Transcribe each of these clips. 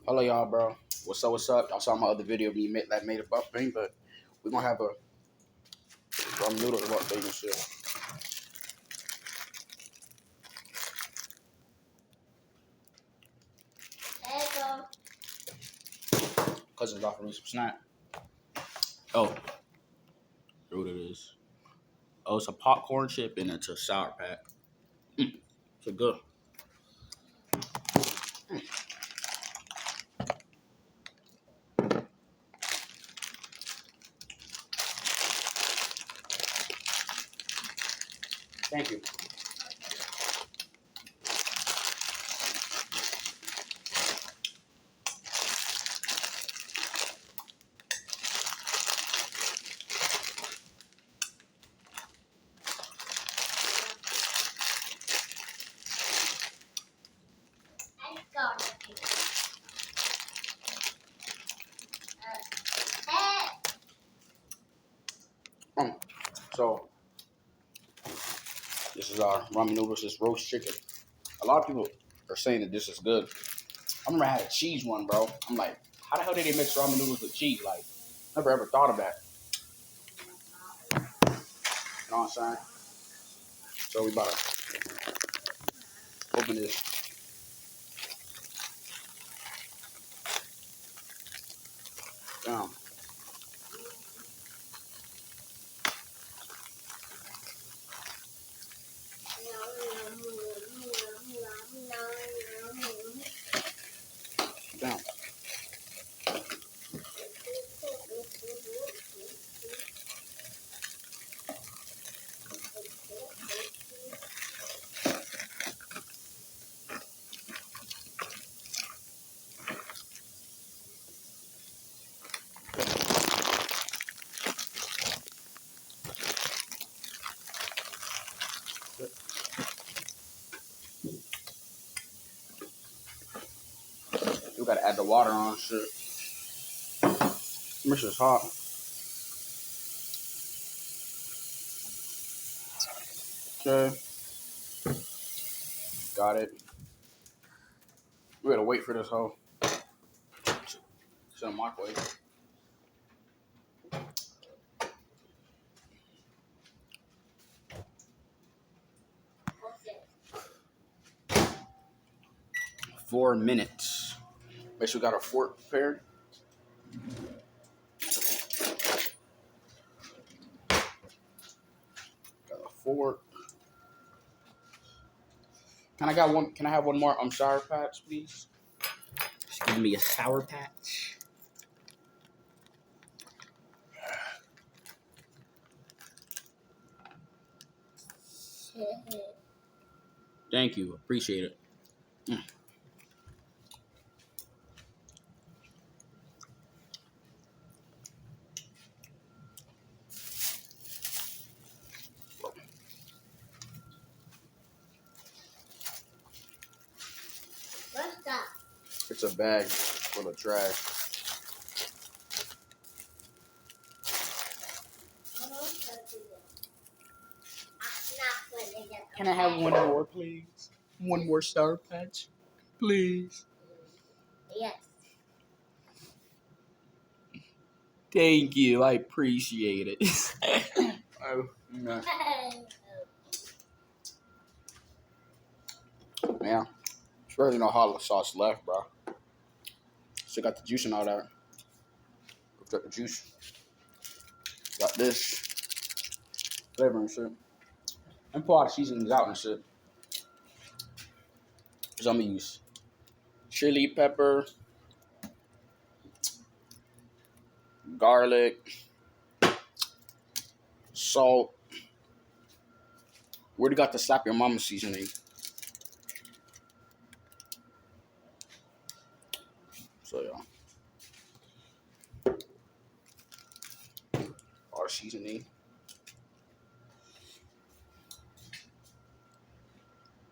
Hello, y'all, bro. What's up? What's up? Y'all saw my other video me that made a mukbang, but we're gonna have a ramen noodles mukbang and shit. Cousin's offering me some snack. Oh, here what it is. Oh, it's a popcorn chip and it's a sour pack. It's good. Thank you. So this is our ramen noodles. This roast chicken. A lot of people are saying that this is good. I remember I had a cheese one, bro. I'm like, how the hell did they mix ramen noodles with cheese? Like, never ever thought of that. You know what I'm saying? So we about to open this. Down. Down. You gotta add the water on shit. This is hot. Okay. Got it. We gotta wait for this whole. It's in the microwave. Okay. 4 minutes. Make sure we got our fork prepared. Got a fork. Can I have one more sour patch, please? Just give me a sour patch. Thank you. Appreciate it. What's that? It's a bag full of trash. Can I have one more, please? One more sour patch, please. Yes. Thank you. I appreciate it. Oh, no. Man, there's really no hot sauce left, bro. Still got the juice and all that. Got the juice. Got this flavor and shit. And pull all the seasonings out and shit. So I'm gonna use chili pepper, garlic, salt. We already got the slap your mama seasoning. So yeah. Our seasoning.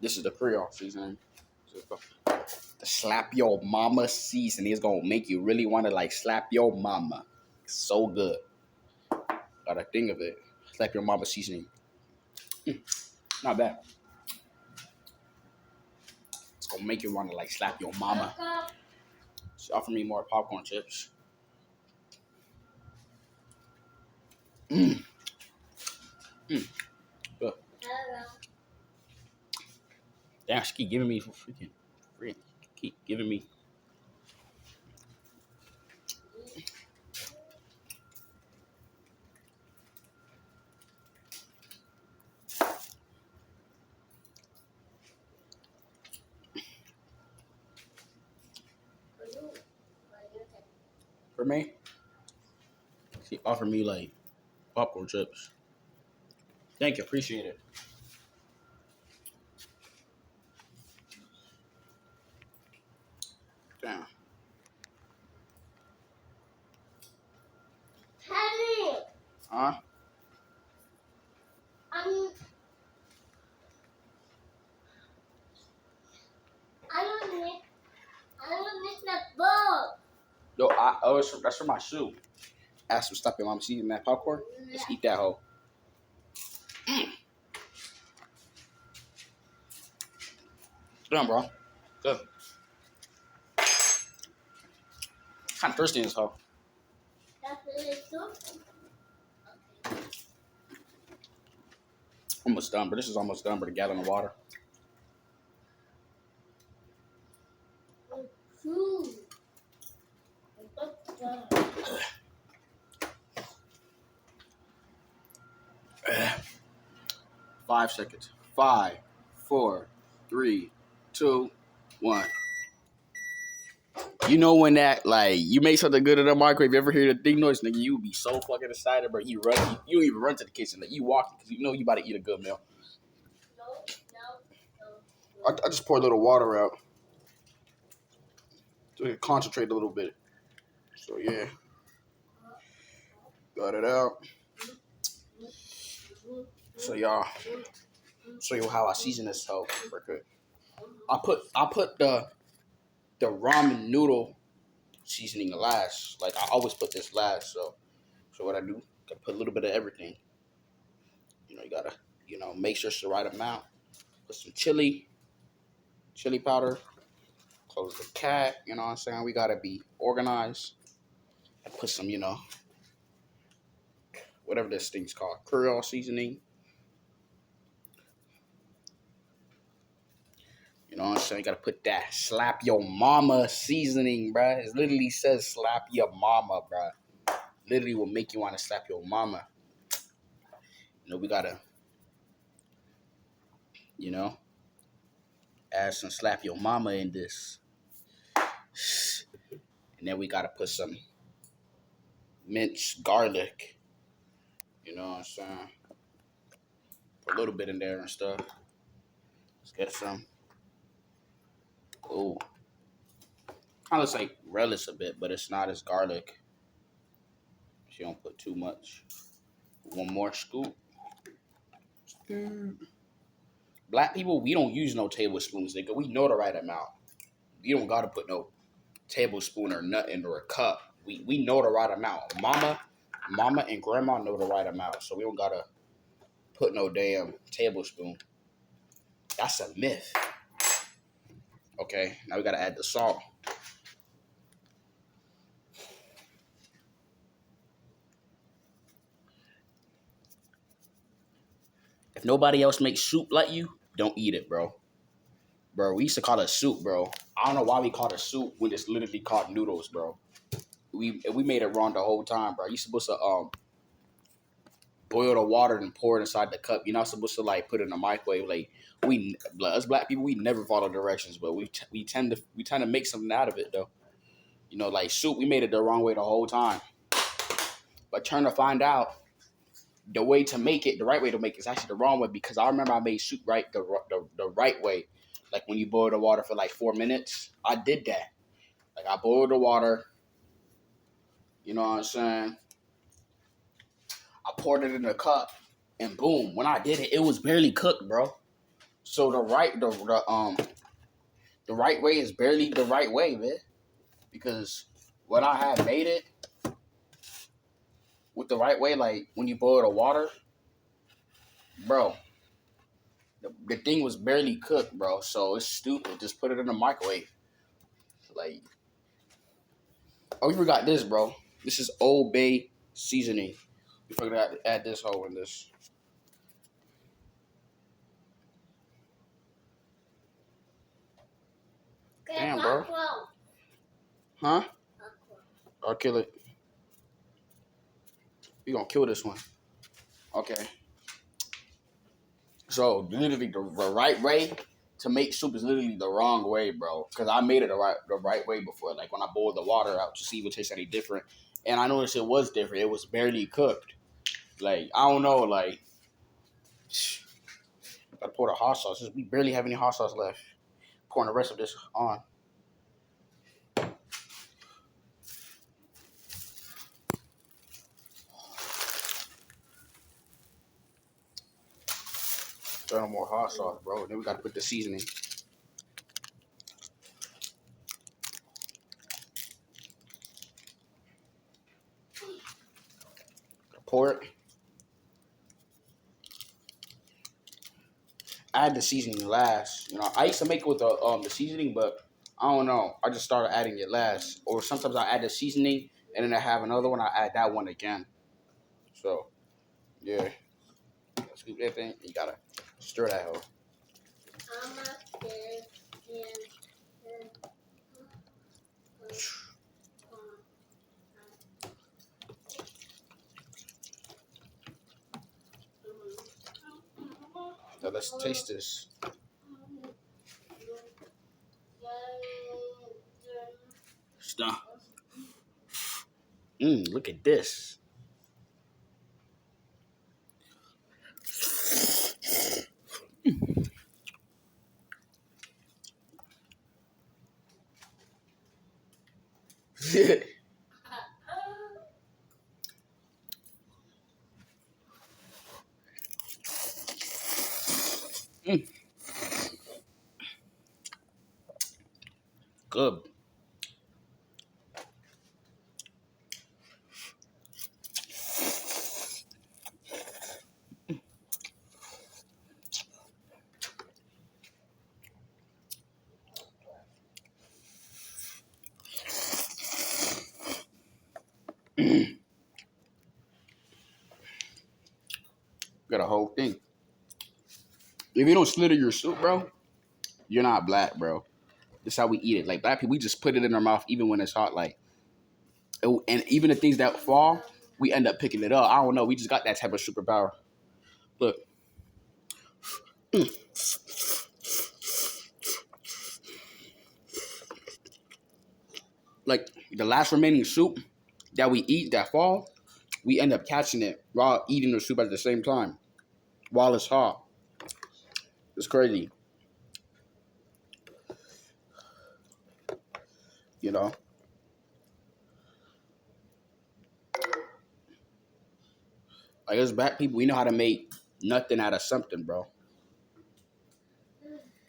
This is the Creole seasoning. The slap your mama seasoning is gonna make you really wanna like slap your mama. It's so good. Got a thing of it. Slap your mama seasoning. Not bad. It's gonna make you wanna like slap your mama. She offered me more popcorn chips. Mmm. Mmm. Good. Damn, she keep giving me freaking free. Keep giving me. For me, she offered me like popcorn chips. Thank you, appreciate it. Damn. Honey, Huh? I'm, I don't miss the ball. Yo, that's for my shoe. Ask for stop your mom eating that popcorn. Let's eat that hoe. Done, bro. Good. Kind of thirsty in this hoe. That's really soup. Almost done, but this is almost done. But a gallon of water. Food. 5 seconds. 5, 4, 3, 2, 1. You know when that like you make something good in the microwave, you ever hear the ding noise, nigga, you be so fucking excited, bro. You run, you don't even run to the kitchen, like you walk because you know you about to eat a good meal. I just pour a little water out to concentrate a little bit. So yeah, got it out. So y'all, show you how I season this hoe. I put the ramen noodle seasoning last. Like I always put this last. So what I do, I put a little bit of everything. You know, you gotta make sure it's the right amount. Put some chili powder. Close the cat. You know what I'm saying? We gotta be organized. I put some whatever this thing's called, Creole seasoning. You know what I'm saying? You gotta put that slap your mama seasoning, bruh. It literally says slap your mama, bruh. Literally will make you want to slap your mama. We gotta, add some slap your mama in this. And then we gotta put some minced garlic. You know what I'm saying? Put a little bit in there and stuff. Let's get some. Oh, kind of looks like relish a bit, but it's not as garlic. She don't put too much. One more scoop. Black people, we don't use no tablespoons, nigga. We know the right amount. You don't gotta put no tablespoon or nothing or a cup. We know the right amount. Mama and grandma know the right amount, so we don't gotta put no damn tablespoon. That's a myth. Okay, now we gotta add the salt. If nobody else makes soup like you, don't eat it, bro. Bro, we used to call it soup, bro. I don't know why we called it soup when it's literally called noodles, bro. We made it wrong the whole time, bro. You're supposed to boil the water and pour it inside the cup. You're not supposed to like put it in the microwave. Like us black people, we never follow directions, but we tend to make something out of it though. Like soup, we made it the wrong way the whole time. But turn to find out, the way to make it, the right way to make it is actually the wrong way, because I remember I made soup right the right way. Like when you boil the water for like 4 minutes, I did that. Like I boiled the water, you know what I'm saying? I poured it in a cup, and boom, when I did it, it was barely cooked, bro. So the right way is barely the right way, man. Because when I had made it with the right way, like when you boil the water, bro, the thing was barely cooked, bro. So it's stupid. Just put it in the microwave. Like, Oh, we forgot this, bro. This is Old Bay seasoning. We forgot to add this whole in this. Damn, bro. Huh? I'll kill it. We gonna kill this one. Okay. So literally the right way to make soup is literally the wrong way, bro. Because I made it the right way before. Like when I boiled the water out to see if it tastes any different, and I noticed it was different. It was barely cooked. Like I don't know. Like I pour the hot sauce. We barely have any hot sauce left. Pouring the rest of this on. Throw on more hot sauce, bro. Then we gotta put the seasoning. Pour it. Add the seasoning last. You know, I used to make it with the seasoning, but I don't know. I just started adding it last. Or sometimes I add the seasoning and then I have another one. I add that one again. So yeah, scoop that thing. You gotta stir that hoe. Now let's taste this. Stop. Look at this. mm, good. Got a whole thing. If you don't slither your soup, bro, you're not black, bro. That's how we eat it. Like black people, we just put it in our mouth even when it's hot. Like, and even the things that fall, we end up picking it up. I don't know. We just got that type of superpower. Look. Like the last remaining soup that we eat that fall, we end up catching it while eating the soup at the same time while it's hot. It's crazy, you know. Like as black people, we know how to make nothing out of something, bro.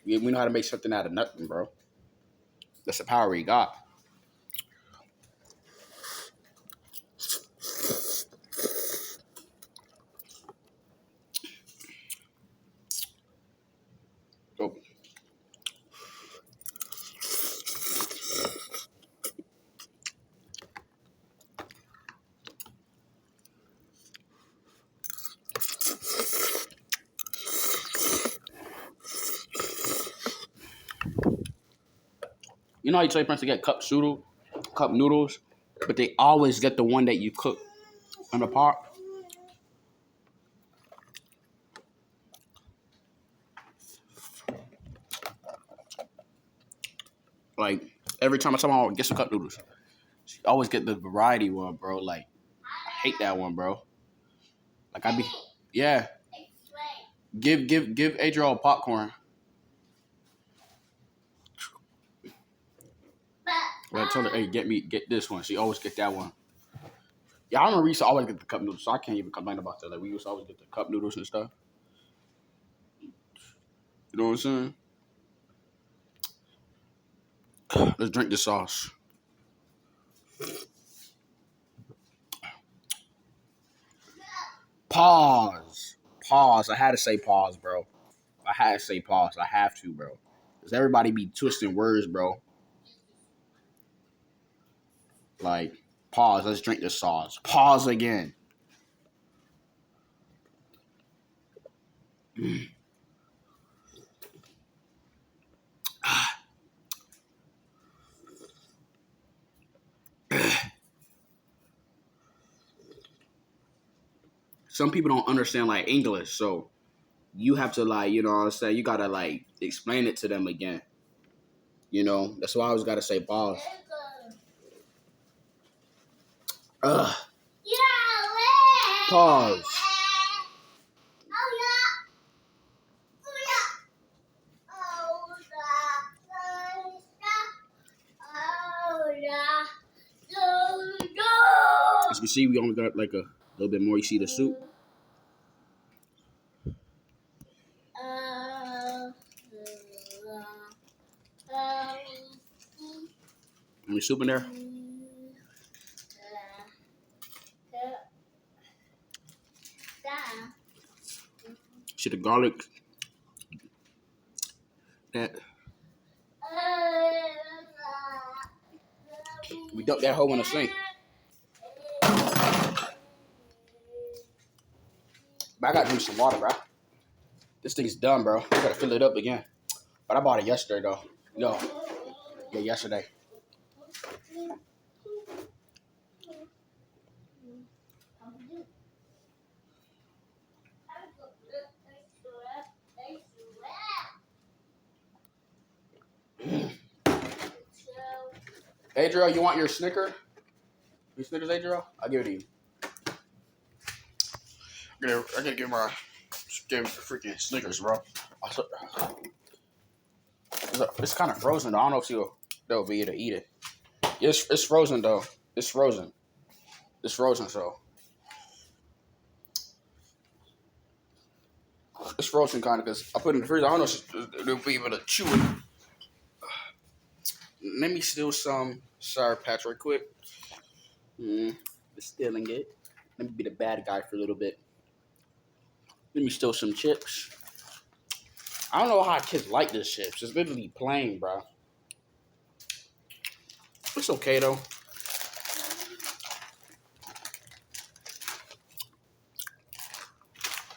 We know how to make something out of nothing, bro. That's the power we got. So, you know how you tell your friends to get cup noodles, but they always get the one that you cook in the pot. Like every time I tell my mom get some cup noodles, she always get the variety one, bro. Like I hate that one, bro. Like I be, yeah. Give Adriel popcorn. Well, I told her, hey, get this one. She always get that one. Yeah, I remember we used to always get the cup noodles, so I can't even complain about that. Like we used to always get the cup noodles and stuff. You know what I'm saying? Let's drink the sauce. Pause. Pause. I had to say pause, bro. I had to say pause. I have to, bro. Because everybody be twisting words, bro. Like, pause. Let's drink the sauce. Pause again. Some people don't understand like English, so you have to like, you know what I'm saying? You gotta like explain it to them again. You know, that's why I always gotta say pause. Ugh. Pause. As you can see, we only got like a little bit more. You see the soup? Any soup in there? See the garlic? That we dumped that whole in the sink. But I gotta drink some water, bro. This thing's done, bro. I gotta fill it up again. But I bought it yesterday, though. No. Yeah, yesterday. Adriel, you want your Snicker? Your Snickers, Adriel? I'll give it to you. I gotta give my freaking Snickers, bro. It's kind of frozen, though. I don't know if they'll be able to eat it. It's frozen, though. It's frozen. It's frozen, so. It's frozen, kind of, because I put it in the freezer. I don't know if they'll be able to chew it. Let me steal some Sour Patch right quick. Stealing it. Let me be the bad guy for a little bit. Let me steal some chips. I don't know how kids like this chips. It's literally plain, bro. It's okay, though.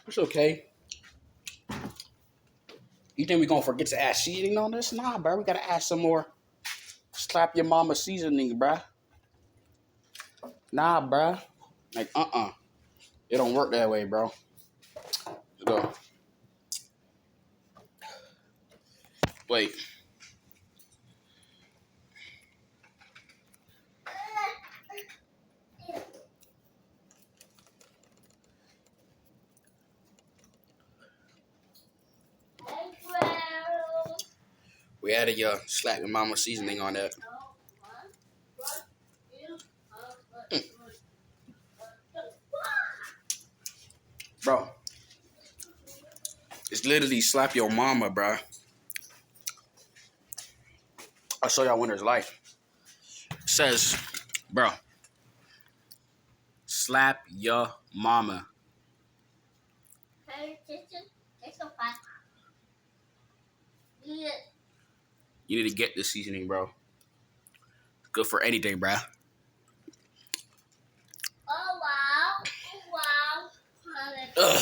It's okay. You think we're going to forget to add seasoning on this? Nah, bro. We got to add some more slap your mama seasoning, bro. Nah, bro. Like, It don't work that way, bro. Let's go. Wait. We added your slap your mama seasoning on that. Bro. It's literally slap your mama, bro. I'll show y'all when there's life. It says, bro, slap your mama. You need to get this seasoning, bro. Good for anything, bro. Oh, wow. Ugh.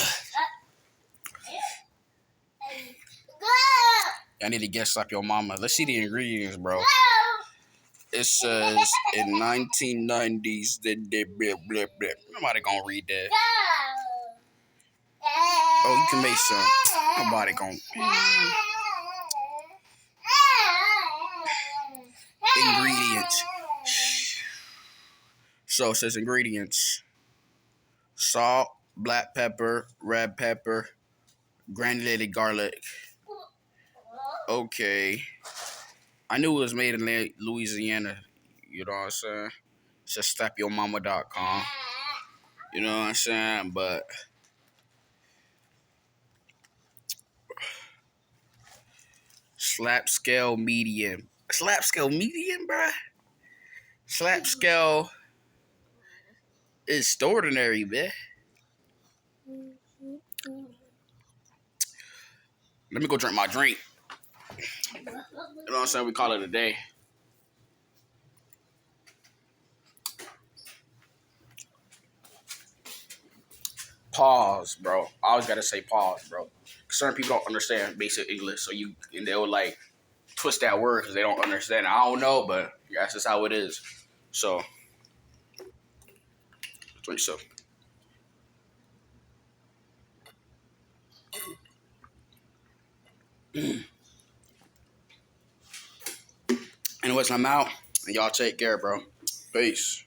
I need to get slap your mama. Let's see the ingredients, bro. It says in 1990s, blah, blah, blah. Nobody gonna read that. Oh, you can make some. Nobody gonna. Ingredients. So it says ingredients: salt, black pepper, red pepper, granulated garlic. Okay. I knew it was made in Louisiana. You know what I'm saying? It's just slapyourmama.com. You know what I'm saying? But slap scale medium. Slap scale medium, bruh? Slap scale is extraordinary, man. Let me go drink my drink. You know what I'm saying? We call it a day. pause, bro. I always gotta say pause, bro. Certain people don't understand basic English, so they'll like twist that word because they don't understand. I don't know, but that's just how it is. So, 27. Anyways, I'm out, and y'all take care, bro. Peace.